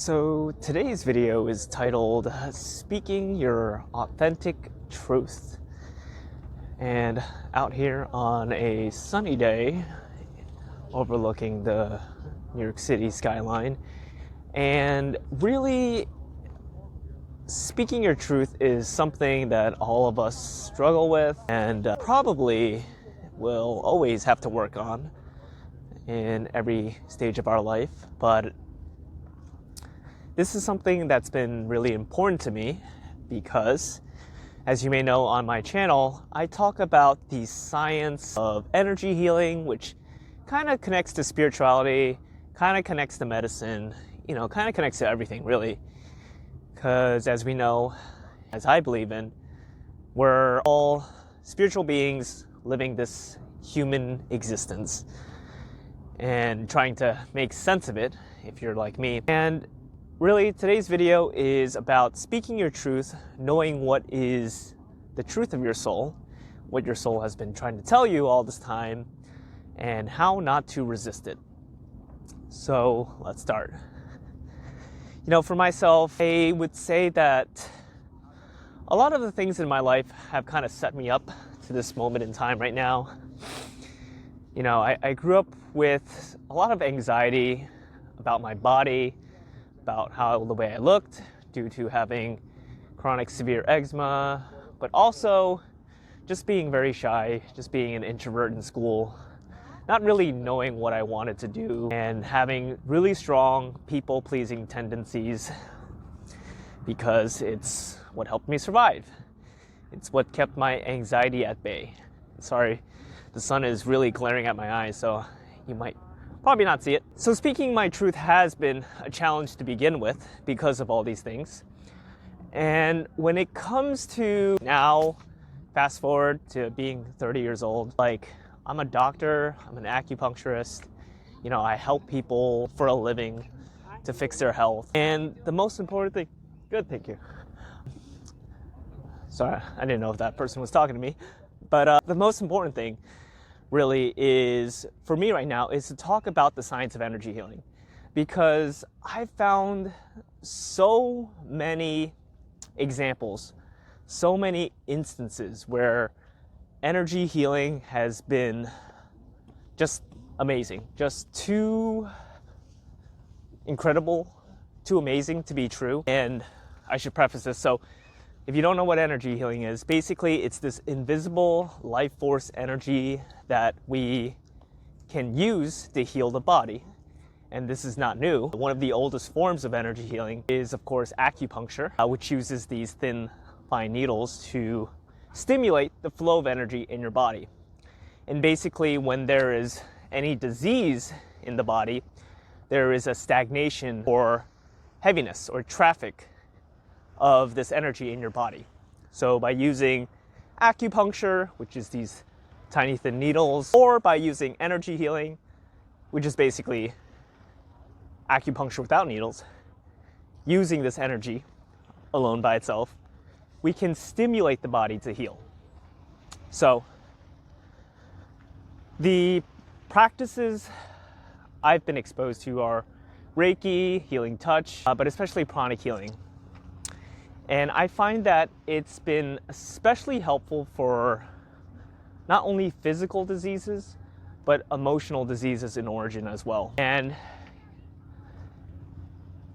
So today's video is titled Speaking Your Authentic Truth. And out here on a sunny day overlooking the New York City skyline, and really speaking your truth is something that all of us struggle with and probably will always have to work on in every stage of our life. But this is something that's been really important to me because, as you may know on my channel, I talk about the science of energy healing, which kind of connects to spirituality, kind of connects to medicine, kind of connects to everything really. Because as we know, as I believe in, we're all spiritual beings living this human existence and trying to make sense of it, if you're like me. And really, today's video is about speaking your truth, knowing what is the truth of your soul, what your soul has been trying to tell you all this time, and how not to resist it. So let's start. For myself, I would say that a lot of the things in my life have kind of set me up to this moment in time right now. I grew up with a lot of anxiety about my body, about the way I looked due to having chronic severe eczema, but also just being very shy, just being an introvert in school, not really knowing what I wanted to do, and having really strong people-pleasing tendencies because it's what helped me survive. It's what kept my anxiety at bay. Sorry, the sun is really glaring at my eyes, so you might probably not see it. So speaking my truth has been a challenge to begin with because of all these things. And when it comes to now, fast forward to being 30 years old, I'm a doctor, I'm an acupuncturist, I help people for a living to fix their health. And the most important thing, good, thank you. Sorry, I didn't know if that person was talking to me. But the most important thing really is, for me right now, is to talk about the science of energy healing. Because I've found so many examples, so many instances where energy healing has been just amazing, just too incredible, too amazing to be true. And I should preface this, so if you don't know what energy healing is, basically it's this invisible life force energy that we can use to heal the body. And this is not new. One of the oldest forms of energy healing is, of course, acupuncture, which uses these thin, fine needles to stimulate the flow of energy in your body. And basically, when there is any disease in the body, there is a stagnation or heaviness or traffic of this energy in your body. So by using acupuncture, which is these tiny thin needles, or by using energy healing, which is basically acupuncture without needles, using this energy alone by itself, we can stimulate the body to heal. So the practices I've been exposed to are Reiki, healing touch, but especially pranic healing. And I find that it's been especially helpful for not only physical diseases, but emotional diseases in origin as well. And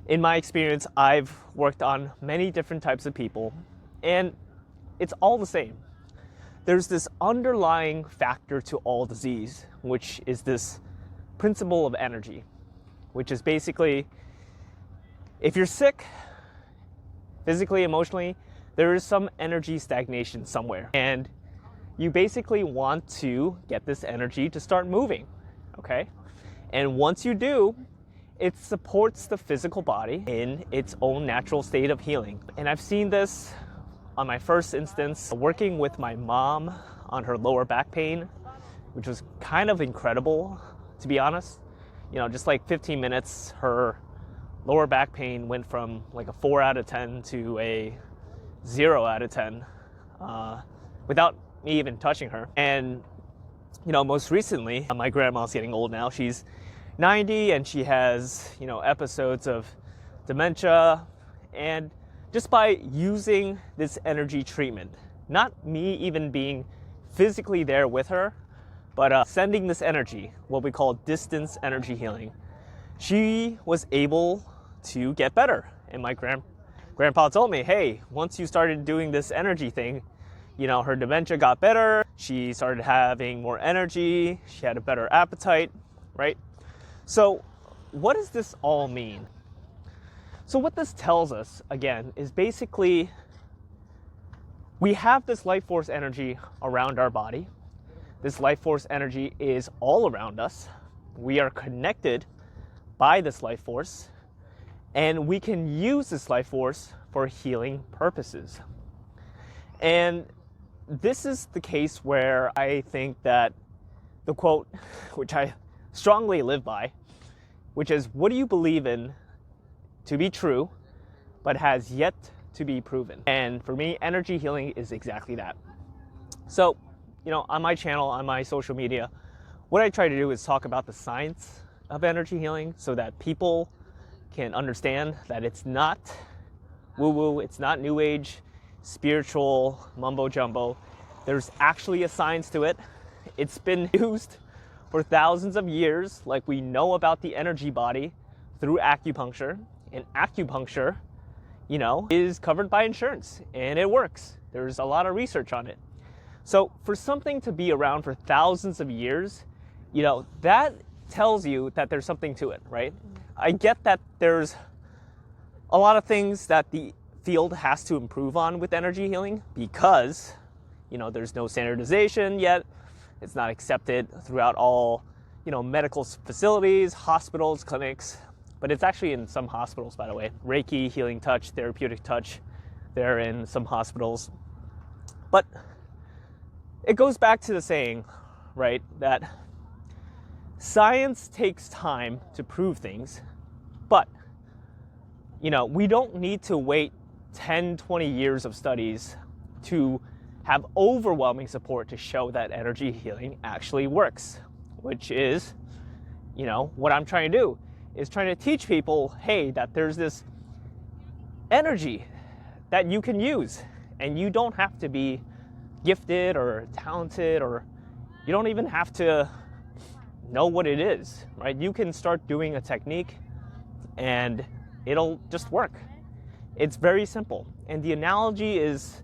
in my experience, I've worked on many different types of people, and it's all the same. There's this underlying factor to all disease, which is this principle of energy, which is basically, if you're sick, physically, emotionally, there is some energy stagnation somewhere. And you basically want to get this energy to start moving, okay? And once you do, it supports the physical body in its own natural state of healing. And I've seen this on my first instance, working with my mom on her lower back pain, which was kind of incredible, to be honest. Just 15 minutes, her lower back pain went from a 4 out of 10 to a 0 out of 10 without me even touching her. And most recently, my grandma's getting old now. She's 90 and she has episodes of dementia, and just by using this energy treatment, not me even being physically there with her, but sending this energy, what we call distance energy healing, she was able to get better. And my grandpa told me, hey, once you started doing this energy thing, you know, her dementia got better, she started having more energy, she had a better appetite, right? So what does this all mean? So what this tells us, again, is basically we have this life force energy around our body. This life force energy is all around us. We are connected by this life force, and we can use this life force for healing purposes. And this is the case where I think that the quote, which I strongly live by, which is, what do you believe in to be true, but has yet to be proven? And for me, energy healing is exactly that. So, you know, on my channel, on my social media, what I try to do is talk about the science of energy healing so that people can understand that it's not woo-woo, it's not new age, spiritual mumbo jumbo. There's actually a science to it. It's been used for thousands of years, like we know about the energy body through acupuncture. And acupuncture, you know, is covered by insurance, and it works. There's a lot of research on it. So for something to be around for thousands of years, you know, that tells you that there's something to it, right? I get that there's a lot of things that the field has to improve on with energy healing because, you know, there's no standardization yet. It's not accepted throughout all, you know, medical facilities, hospitals, clinics. But it's actually in some hospitals, by the way. Reiki, healing touch, therapeutic touch, they're in some hospitals. But it goes back to the saying, right, that science takes time to prove things, but, you know, we don't need to wait 10, 20 years of studies to have overwhelming support to show that energy healing actually works, which is, you know, what I'm trying to do. Is trying to teach people, hey, that there's this energy that you can use, and you don't have to be gifted or talented, or you don't even have to know what it is, right? You can start doing a technique and it'll just work. It's very simple. And the analogy is,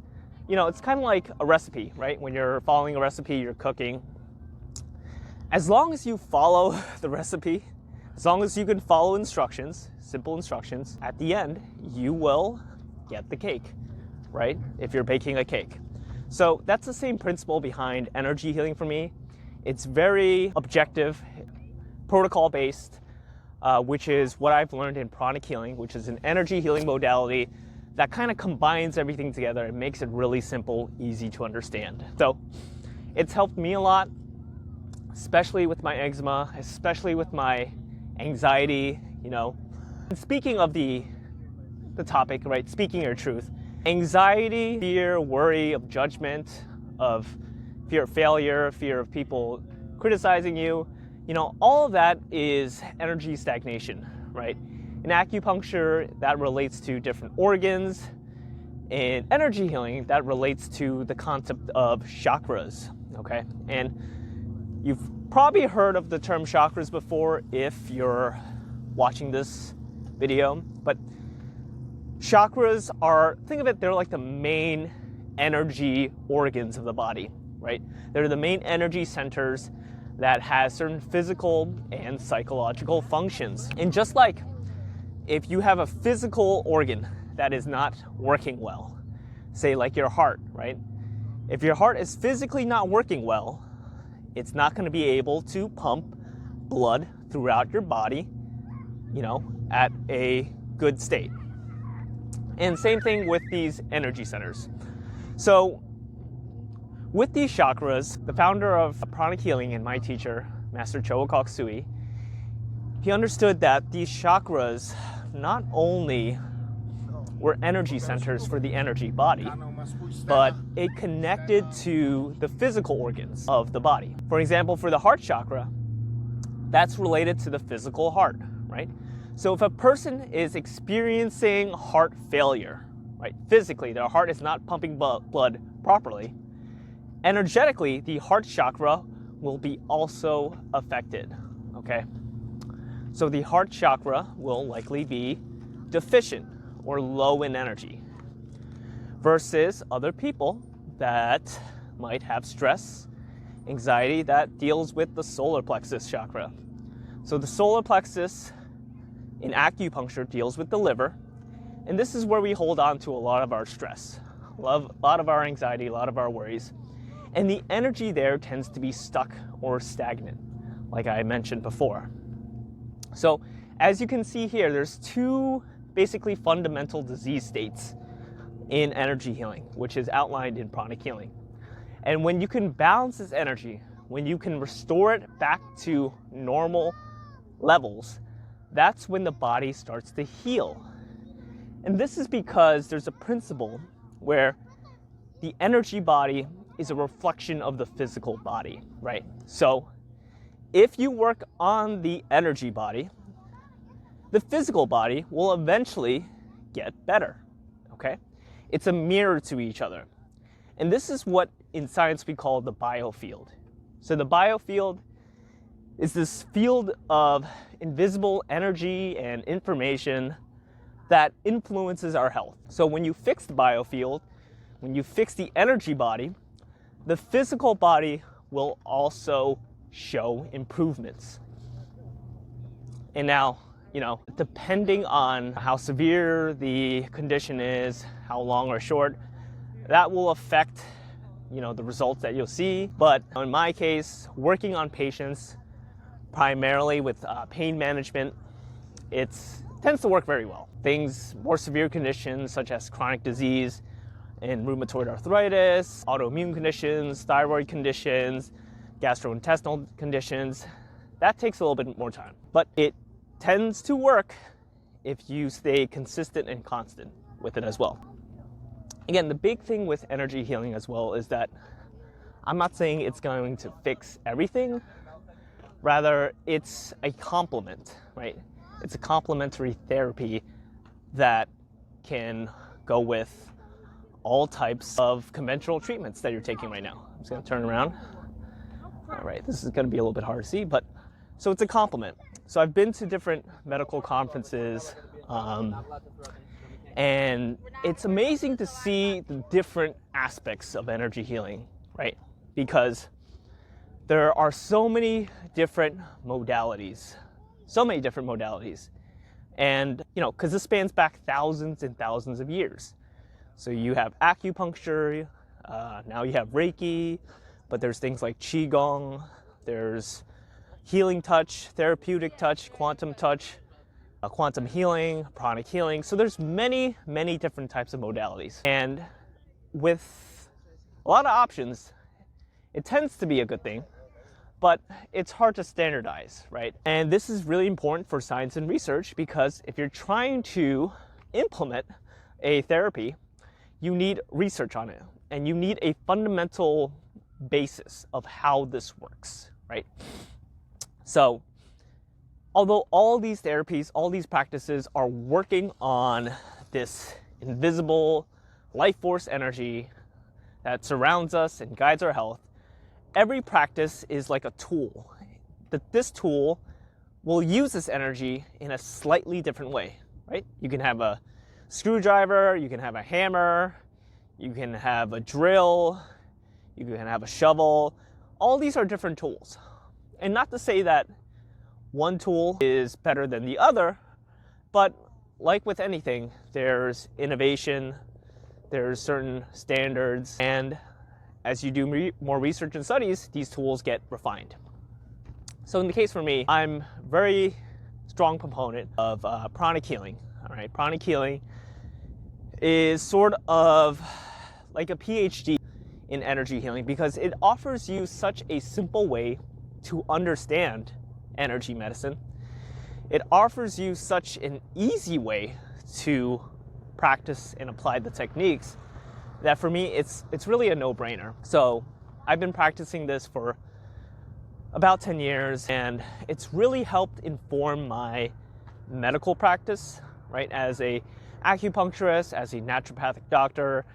you know, it's kind of like a recipe, right? When you're following a recipe, you're cooking. As long as you follow the recipe, as long as you can follow instructions, simple instructions, at the end, you will get the cake, right? If you're baking a cake. So that's the same principle behind energy healing for me. It's very objective, protocol-based, which is what I've learned in pranic healing, which is an energy healing modality that kind of combines everything together and makes it really simple, easy to understand. So it's helped me a lot, especially with my eczema, especially with my anxiety, you know. And speaking of the topic, right, speaking your truth, anxiety, fear, worry of judgment, of fear of failure, fear of people criticizing you, you know, all of that is energy stagnation, right? In acupuncture, that relates to different organs. In energy healing, that relates to the concept of chakras, okay? And you've probably heard of the term chakras before if you're watching this video, but chakras are, think of it, they're like the main energy organs of the body, right? They're the main energy centers that has certain physical and psychological functions. And just like if you have a physical organ that is not working well, say like your heart, right? If your heart is physically not working well, it's not going to be able to pump blood throughout your body, you know, at a good state. And same thing with these energy centers. So with these chakras, the founder of pranic healing and my teacher, Master Choa Kok Sui, he understood that these chakras not only were energy centers for the energy body, but it connected to the physical organs of the body. For example, for the heart chakra, that's related to the physical heart, right? So if a person is experiencing heart failure, right, physically, their heart is not pumping blood properly, energetically, the heart chakra will be also affected, okay? So the heart chakra will likely be deficient or low in energy versus other people that might have stress, anxiety that deals with the solar plexus chakra. So the solar plexus in acupuncture deals with the liver, and this is where we hold on to a lot of our stress, a lot of our anxiety, a lot of our worries, and the energy there tends to be stuck or stagnant, like I mentioned before. So as you can see here, there's two basically fundamental disease states in energy healing, which is outlined in pranic healing. And when you can balance this energy, when you can restore it back to normal levels, that's when the body starts to heal. And this is because there's a principle where the energy body is a reflection of the physical body, right? So if you work on the energy body, the physical body will eventually get better, okay? It's a mirror to each other. And this is what in science we call the biofield. So the biofield is this field of invisible energy and information that influences our health. So when you fix the biofield, when you fix the energy body, the physical body will also show improvements. And now, depending on how severe the condition is, how long or short, that will affect, the results that you'll see. But in my case, working on patients primarily with pain management, it tends to work very well. More severe conditions such as chronic disease and rheumatoid arthritis, autoimmune conditions, thyroid conditions, gastrointestinal conditions, that takes a little bit more time. But it tends to work if you stay consistent and constant with it as well. Again, the big thing with energy healing as well is that I'm not saying it's going to fix everything. Rather, it's a complement, right? It's a complementary therapy that can go with all types of conventional treatments that you're taking right now. I'm just going to turn around. All right, this is going to be a little bit hard to see, but so it's a complement. So I've been to different medical conferences, and it's amazing to see the different aspects of energy healing, right? Because there are so many different modalities. And, because this spans back thousands and thousands of years. So you have acupuncture, now you have Reiki, but there's things like Qigong, there's healing touch, therapeutic touch, quantum healing, pranic healing. So there's many, many different types of modalities. And with a lot of options, it tends to be a good thing, but it's hard to standardize, right? And this is really important for science and research because if you're trying to implement a therapy, you need research on it and you need a fundamental basis of how this works, right? So, although all these therapies, all these practices are working on this invisible life force energy that surrounds us and guides our health, every practice is like a tool. This tool will use this energy in a slightly different way, right? You can have a screwdriver, you can have a hammer, you can have a drill, you can have a shovel. All these are different tools. And not to say that one tool is better than the other, but like with anything, there's innovation, there's certain standards, and as you do more research and studies, these tools get refined. So in the case for me, I'm very strong proponent of pranic healing. All right, pranic healing is sort of like a PhD in energy healing because it offers you such a simple way to understand energy medicine. It offers you such an easy way to practice and apply the techniques that for me, it's really a no-brainer. So I've been practicing this for about 10 years, and it's really helped inform my medical practice, right? As a acupuncturist, as a naturopathic doctor,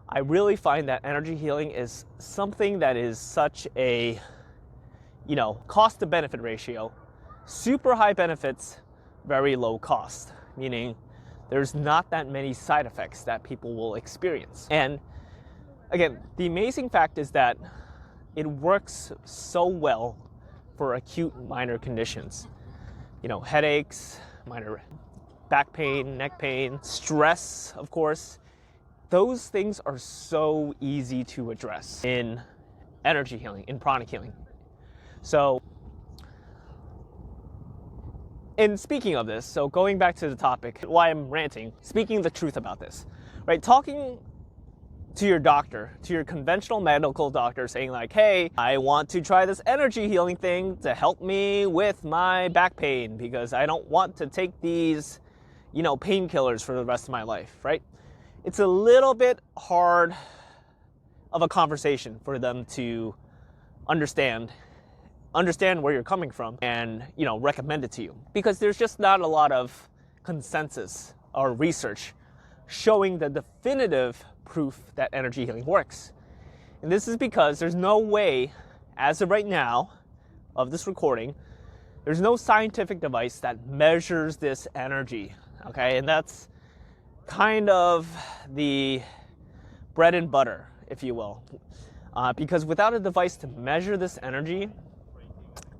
I really find that energy healing is something that is such a, cost to benefit ratio. Super high benefits, very low cost, meaning there's not that many side effects that people will experience. And again, the amazing fact is that it works so well for acute minor conditions. Headaches, minor back pain, neck pain, stress, of course. Those things are so easy to address in energy healing, in pranic healing. So, and speaking of this, so going back to the topic, why I'm ranting, speaking the truth about this, right? Talking to your doctor, to your conventional medical doctor, saying like, hey, I want to try this energy healing thing to help me with my back pain because I don't want to take these, painkillers for the rest of my life, right? It's a little bit hard of a conversation for them to understand where you're coming from and, recommend it to you. Because there's just not a lot of consensus or research showing the definitive proof that energy healing works. And this is because there's no way, as of right now, of this recording, there's no scientific device that measures this energy, okay? And that's kind of the bread and butter, if you will. Because without a device to measure this energy,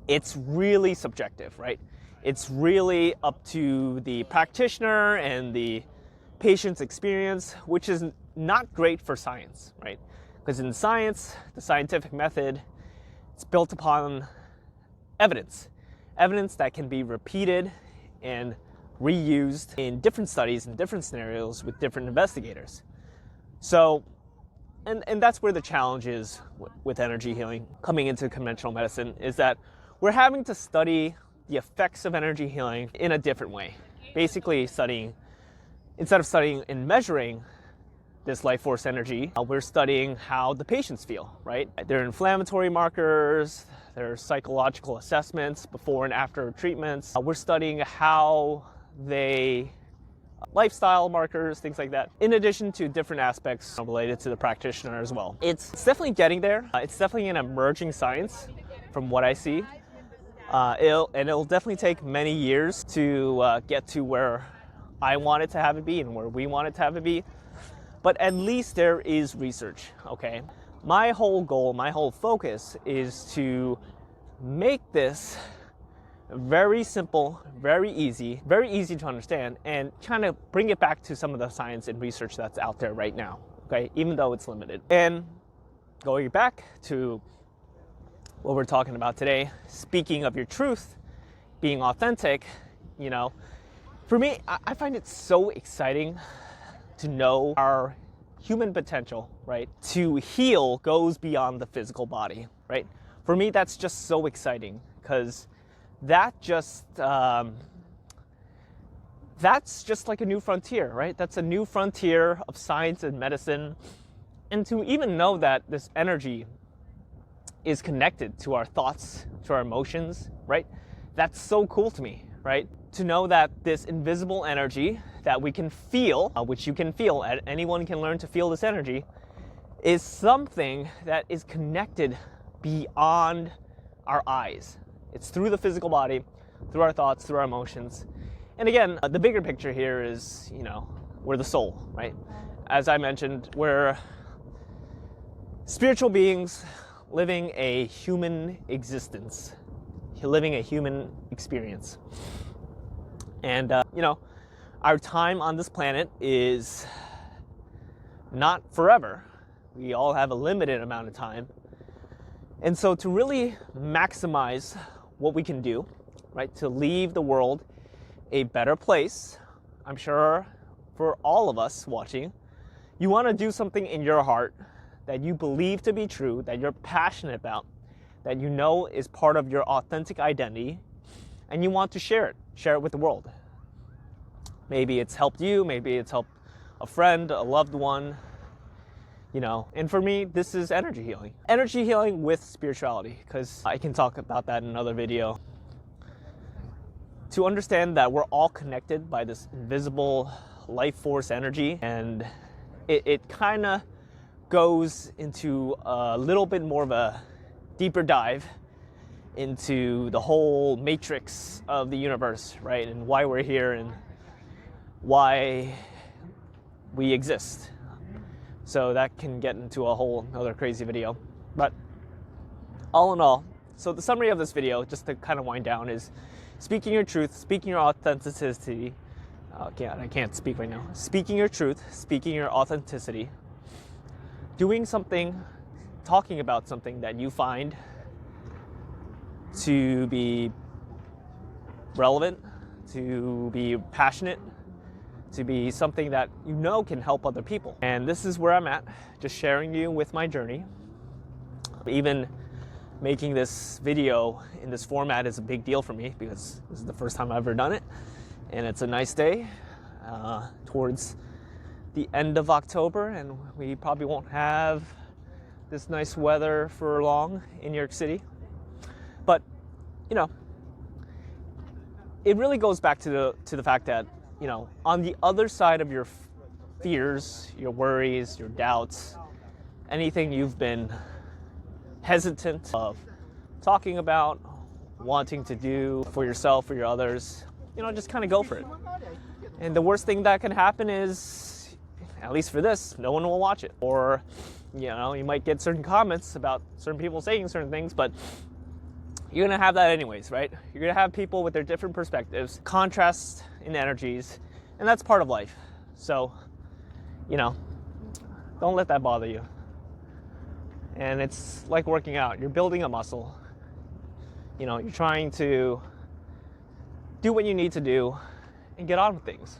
it's really subjective, right? It's really up to the practitioner and the patient's experience, which is not great for science, right? Because in science, the scientific method, it's built upon evidence that can be repeated and reused in different studies and different scenarios with different investigators. So, and that's where the challenge is with energy healing coming into conventional medicine, is that we're having to study the effects of energy healing in a different way. Basically instead of studying and measuring this life force energy, we're studying how the patients feel, right? There are inflammatory markers, there are psychological assessments before and after treatments. We're studying how lifestyle markers, things like that, in addition to different aspects related to the practitioner as well. It's definitely getting there. It's definitely an emerging science from what I see. It'll definitely take many years to get to where I want it to have it be and where we want it to have it be. But at least there is research, okay? My whole goal, my whole focus is to make this very simple, very easy to understand, and kind of bring it back to some of the science and research that's out there right now, okay? Even though it's limited. And going back to what we're talking about today, speaking of your truth, being authentic, for me, I find it so exciting to know our human potential, right? To heal goes beyond the physical body, right? For me, that's just so exciting because that's just like a new frontier, right? That's a new frontier of science and medicine. And to even know that this energy is connected to our thoughts, to our emotions, right? That's so cool to me, right? To know that this invisible energy that we can feel, which you can feel, anyone can learn to feel this energy, is something that is connected beyond our eyes. It's through the physical body, through our thoughts, through our emotions. And again, the bigger picture here is, we're the soul, right? As I mentioned, we're spiritual beings living a human existence, living a human experience. And, our time on this planet is not forever. We all have a limited amount of time. And so to really maximize what we can do, right, to leave the world a better place, I'm sure for all of us watching, you want to do something in your heart that you believe to be true, that you're passionate about, that you know is part of your authentic identity, and you want to share it with the world. Maybe it's helped you, maybe it's helped a friend, a loved one, And for me, this is energy healing. Energy healing with spirituality, because I can talk about that in another video. to understand that we're all connected by this invisible life force energy, and it kind of goes into a little bit more of a deeper dive into the whole matrix of the universe, right? And why we're here and why we exist. So that can get into a whole other crazy video. But all in all, so the summary of this video, just to kind of wind down, is speaking your truth, speaking your authenticity. I can't speak right now. Speaking your truth, speaking your authenticity, doing something, talking about something that you find to be relevant, to be passionate, to be something that you know can help other people. And this is where I'm at, just sharing you with my journey. Even making this video in this format is a big deal for me because this is the first time I've ever done it. And it's a nice day towards the end of October, and we probably won't have this nice weather for long in New York City. But, you know, it really goes back to the fact that, you know, on the other side of your fears, your worries, your doubts, anything you've been hesitant of talking about, wanting to do for yourself, for your others, you know, just kind of go for it. And the worst thing that can happen is, at least for this, no one will watch it. Or, you know, you might get certain comments about certain people saying certain things, but you're going to have that anyways, right? You're going to have people with their different perspectives, contrasts in energies, and that's part of life. So, you know, don't let that bother you. And it's like working out. You're building a muscle. You know, you're trying to do what you need to do and get on with things.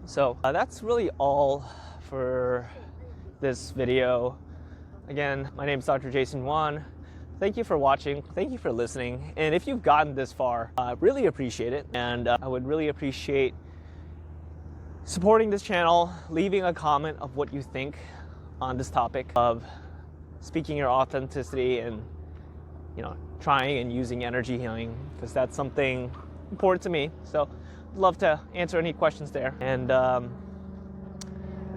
So that's really all for this video. Again, my name is drjasonyuan. Thank you for watching. Thank you for listening. And if you've gotten this far, I really appreciate it. And I would really appreciate supporting this channel, leaving a comment of what you think on this topic of speaking your authenticity and, you know, trying and using energy healing, because that's something important to me. So I'd love to answer any questions there. And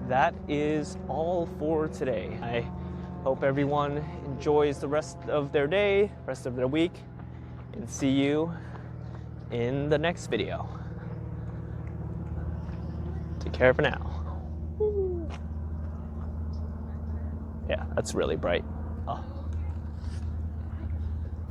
that is all for today. I hope everyone enjoys the rest of their day, rest of their week, and see you in the next video. Take care for now. Yeah, that's really bright.